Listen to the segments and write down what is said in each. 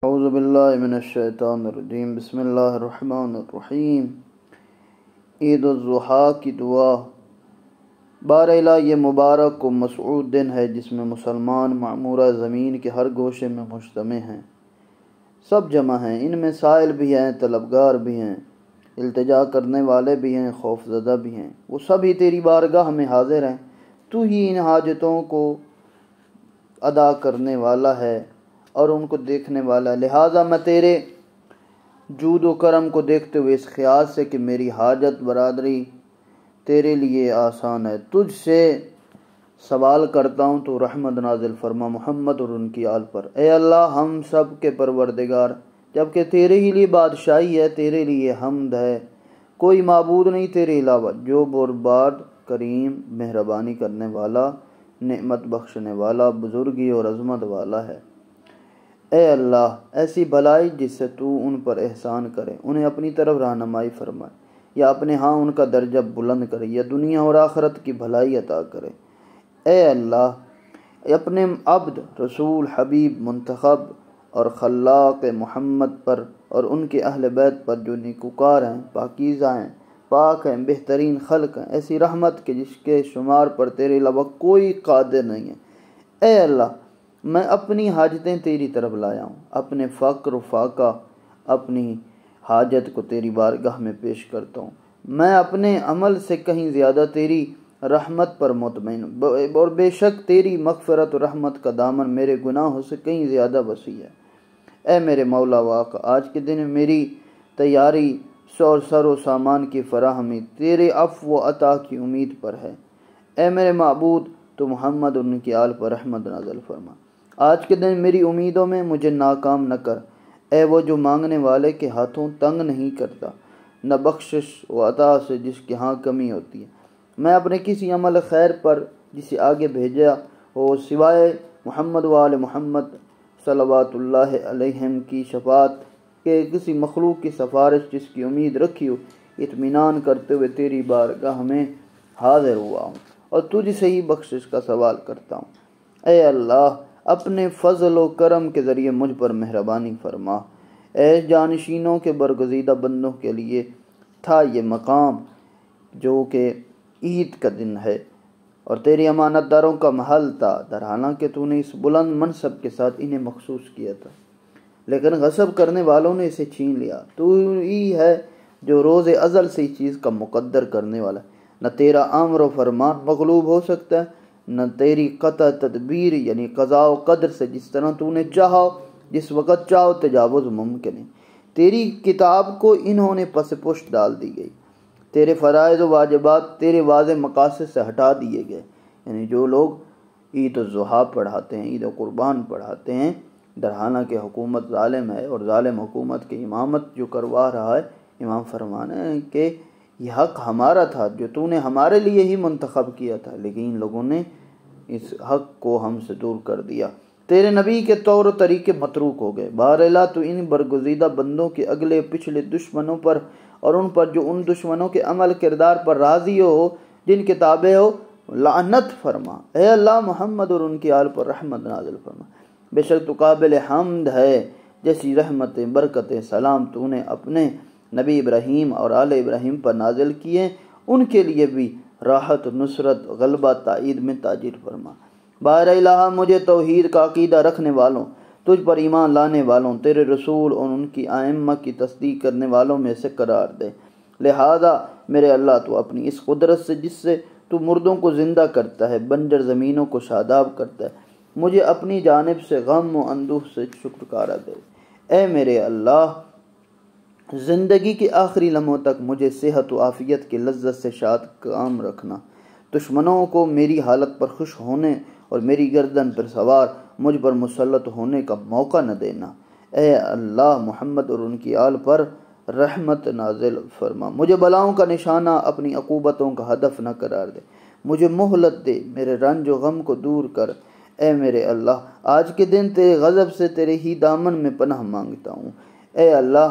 اعوذ باللہ من الشیطان الرجیم، بسم اللہ الرحمن الرحیم۔ عید الاضحیٰ کی دعا۔ بارہلا یہ مبارک و مسعود دن ہے جس میں مسلمان معمورہ زمین کے ہر گوشے میں مجتمع ہیں، سب جمع ہیں۔ ان میں سائل بھی ہیں، طلبگار بھی ہیں، التجا کرنے والے بھی ہیں، خوف زدہ بھی ہیں۔ وہ سب ہی تیری بارگاہ میں حاضر ہیں، تو ہی ان حاجتوں کو ادا کرنے والا ہے اور ان کو دیکھنے والا۔ لہٰذا میں تیرے جود و کرم کو دیکھتے ہوئے اس خیال سے کہ میری حاجت برادری تیرے لیے آسان ہے، تجھ سے سوال کرتا ہوں تو رحمت نازل فرما محمد اور ان کی آل پر۔ اے اللہ ہم سب کے پروردگار، جبکہ تیرے ہی لیے بادشاہی ہے، تیرے لیے حمد ہے، کوئی معبود نہیں تیرے علاوہ، جو برباد کریم مہربانی کرنے والا، نعمت بخشنے والا، بزرگی اور عظمت والا ہے۔ اے اللہ ایسی بھلائی جس سے تو ان پر احسان کرے، انہیں اپنی طرف رہنمائی فرمائے، یا اپنے ہاں ان کا درجہ بلند کرے، یا دنیا اور آخرت کی بھلائی عطا کرے۔ اے اللہ اپنے عبد رسول حبیب منتخب اور خلاق محمد پر اور ان کے اہل بیت پر جو نیکوکار ہیں، پاکیزہ ہیں، پاک ہیں، بہترین خلق ہیں، ایسی رحمت کہ جس کے شمار پر تیرے علاوہ کوئی قادر نہیں ہے۔ اے اللہ میں اپنی حاجتیں تیری طرف لایا ہوں، اپنے فقر و فاقہ، اپنی حاجت کو تیری بارگاہ میں پیش کرتا ہوں۔ میں اپنے عمل سے کہیں زیادہ تیری رحمت پر مطمئن ہوں، اور بے شک تیری مغفرت و رحمت کا دامن میرے گناہوں سے کہیں زیادہ وسیع ہے۔ اے میرے مولا و آقا، آج کے دن میری تیاری سر و سامان کی فراہمی تیرے عفو و عطا کی امید پر ہے۔ اے میرے معبود تو محمد اور ان کی آل پر رحمت نازل فرما۔ آج کے دن میری امیدوں میں مجھے ناکام نہ کر، اے وہ جو مانگنے والے کے ہاتھوں تنگ نہیں کرتا، نہ بخشش و عطا سے جس کے ہاں کمی ہوتی ہے۔ میں اپنے کسی عمل خیر پر جسے آگے بھیجا ہو سوائے محمد و آل محمد صلوات اللہ علیہم کی شفاعت کے کسی مخلوق کی سفارش جس کی امید رکھی ہو، اطمینان کرتے ہوئے تیری بارگاہ میں حاضر ہوا ہوں اور تجھ سے ہی بخشش کا سوال کرتا ہوں۔ اے اللہ اپنے فضل و کرم کے ذریعے مجھ پر مہربانی فرما۔ اے جانشینوں کے برگزیدہ بندوں کے لیے تھا یہ مقام جو کہ عید کا دن ہے اور تیری امانت داروں کا محل تھا، در حالانکہ تو نے اس بلند منصب کے ساتھ انہیں مخصوص کیا تھا، لیکن غصب کرنے والوں نے اسے چھین لیا۔ تو ہی ہے جو روز ازل سے اس چیز کا مقدر کرنے والا ہے، نہ تیرا امر و فرمان مغلوب ہو سکتا ہے، نہ تیری قطع تدبیر یعنی قضاء و قدر سے جس طرح تو نے چاہا جس وقت چاہو تجاوز ممکن ہے۔ تیری کتاب کو انہوں نے پس پشت ڈال دی گئی، تیرے فرائض و واجبات تیرے واضح مقاصد سے ہٹا دیے گئے۔ یعنی جو لوگ عید الاضحیٰ پڑھاتے ہیں، عید و قربان پڑھاتے ہیں، در حالانکہ حکومت ظالم ہے اور ظالم حکومت کی امامت جو کروا رہا ہے، امام فرمانا ہے کہ یہ حق ہمارا تھا جو تو نے ہمارے لیے ہی منتخب کیا تھا، لیکن ان لوگوں نے اس حق کو ہم سے دور کر دیا۔ تیرے نبی کے طور و طریقے متروک ہو گئے۔ بہرحال تو ان برگزیدہ بندوں کے اگلے پچھلے دشمنوں پر اور ان پر جو ان دشمنوں کے عمل کردار پر راضی ہو جن کے تابع ہو لعنت فرما۔ اے اللہ محمد اور ان کی آل پر رحمت نازل فرما۔ بے شک تو قابل حمد ہے، جیسی رحمتیں برکتیں سلام تو نے اپنے نبی ابراہیم اور آل ابراہیم پر نازل کیے، ان کے لیے بھی راحت نصرت غلبہ تائید میں تاجر فرما۔ بار الہ مجھے توحید کا عقیدہ رکھنے والوں، تجھ پر ایمان لانے والوں، تیرے رسول اور ان کی ائمہ کی تصدیق کرنے والوں میں سے قرار دے۔ لہذا میرے اللہ تو اپنی اس قدرت سے جس سے تو مردوں کو زندہ کرتا ہے، بنجر زمینوں کو شاداب کرتا ہے، مجھے اپنی جانب سے غم و اندوہ سے چھٹکارا دے۔ اے میرے اللہ زندگی کے آخری لمحوں تک مجھے صحت و عافیت کی لذت سے شاد کام رکھنا، دشمنوں کو میری حالت پر خوش ہونے اور میری گردن پر سوار مجھ پر مسلط ہونے کا موقع نہ دینا۔ اے اللہ محمد اور ان کی آل پر رحمت نازل فرما۔ مجھے بلاؤں کا نشانہ اپنی عقوبتوں کا ہدف نہ قرار دے، مجھے مہلت دے، میرے رنج و غم کو دور کر۔ اے میرے اللہ آج کے دن تیرے غضب سے تیرے ہی دامن میں پناہ مانگتا ہوں۔ اے اللہ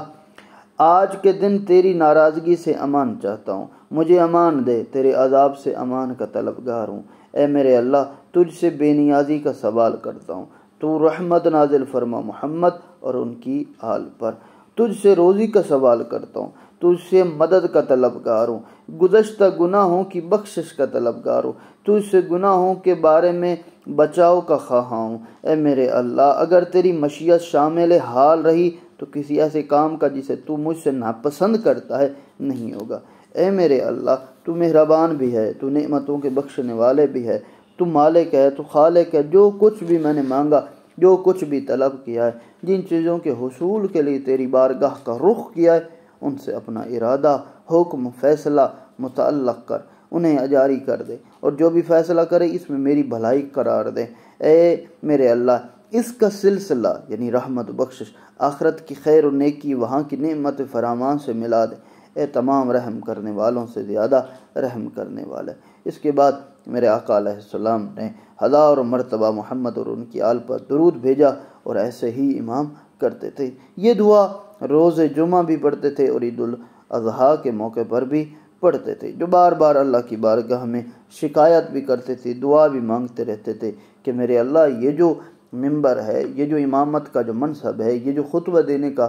آج کے دن تیری ناراضگی سے امان چاہتا ہوں، مجھے امان دے، تیرے عذاب سے امان کا طلبگار ہوں۔ اے میرے اللہ تجھ سے بے نیازی کا سوال کرتا ہوں، تو رحمت نازل فرما محمد اور ان کی آل پر۔ تجھ سے روزی کا سوال کرتا ہوں، تجھ سے مدد کا طلبگار ہوں، گزشتہ گناہوں کی بخشش کا طلبگار ہوں، تجھ سے گناہوں کے بارے میں بچاؤ کا خواہاں ہوں۔ اے میرے اللہ، اگر تیری مشیت شامل حال رہی تو کسی ایسے کام کا جسے تو مجھ سے ناپسند کرتا ہے نہیں ہوگا۔ اے میرے اللہ، تو مہربان بھی ہے، تو نعمتوں کے بخشنے والے بھی ہے، تو مالک ہے، تو خالق ہے۔ جو کچھ بھی میں نے مانگا، جو کچھ بھی طلب کیا ہے، جن چیزوں کے حصول کے لیے تیری بارگاہ کا رخ کیا ہے، ان سے اپنا ارادہ، حکم، فیصلہ متعلق کر، انہیں جاری کر دے، اور جو بھی فیصلہ کرے اس میں میری بھلائی قرار دے۔ اے میرے اللہ، اس کا سلسلہ یعنی رحمت و بخشش آخرت کی خیر و نیکی، وہاں کی نعمت فراوان سے ملا دے۔ اے تمام رحم کرنے والوں سے زیادہ رحم کرنے والے۔ اس کے بعد میرے آقا علیہ السلام نے ہزاروں مرتبہ محمد اور ان کی آل پر درود بھیجا، اور ایسے ہی امام کرتے تھے۔ یہ دعا روز جمعہ بھی پڑھتے تھے اور عید الاضحیٰ کے موقع پر بھی پڑھتے تھے، جو بار بار اللہ کی بارگاہ میں شکایت بھی کرتے تھے، دعا بھی مانگتے رہتے تھے کہ میرے اللہ، یہ جو ممبر ہے، یہ جو امامت کا جو منصب ہے، یہ جو خطبہ دینے کا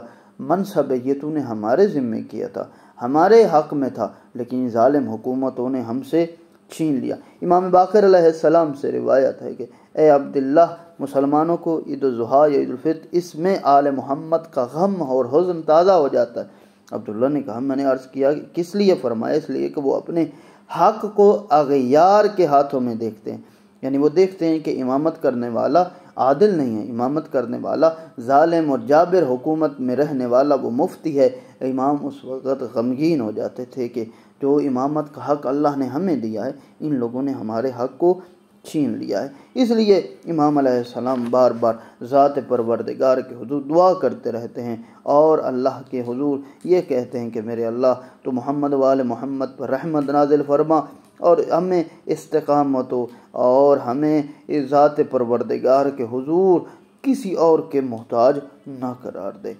منصب ہے، یہ تو نے ہمارے ذمے کیا تھا، ہمارے حق میں تھا، لیکن ظالم حکومتوں نے ہم سے چھین لیا۔ امام باقر علیہ السلام سے روایت ہے کہ اے عبداللہ، مسلمانوں کو عید الاضحیٰ یا عید الفطر، اس میں آل محمد کا غم اور حزن تازہ ہو جاتا ہے۔ عبداللہ نے کہا، میں نے عرض کیا کہ کس لیے؟ فرمایا اس لیے کہ وہ اپنے حق کو اغیار کے ہاتھوں میں دیکھتے ہیں، یعنی وہ دیکھتے ہیں کہ امامت کرنے والا عادل نہیں ہے، امامت کرنے والا ظالم اور جابر حکومت میں رہنے والا وہ مفتی ہے۔ امام اس وقت غمگین ہو جاتے تھے کہ جو امامت کا حق اللہ نے ہمیں دیا ہے، ان لوگوں نے ہمارے حق کو چھین لیا ہے۔ اس لیے امام علیہ السلام بار بار ذات پروردگار کے حضور دعا کرتے رہتے ہیں، اور اللہ کے حضور یہ کہتے ہیں کہ میرے اللہ، تو محمد وآل محمد پر رحمت نازل فرما، اور ہمیں استقامت ہو، اور ہمیں ذات پروردگار کے حضور کسی اور کے محتاج نہ قرار دے۔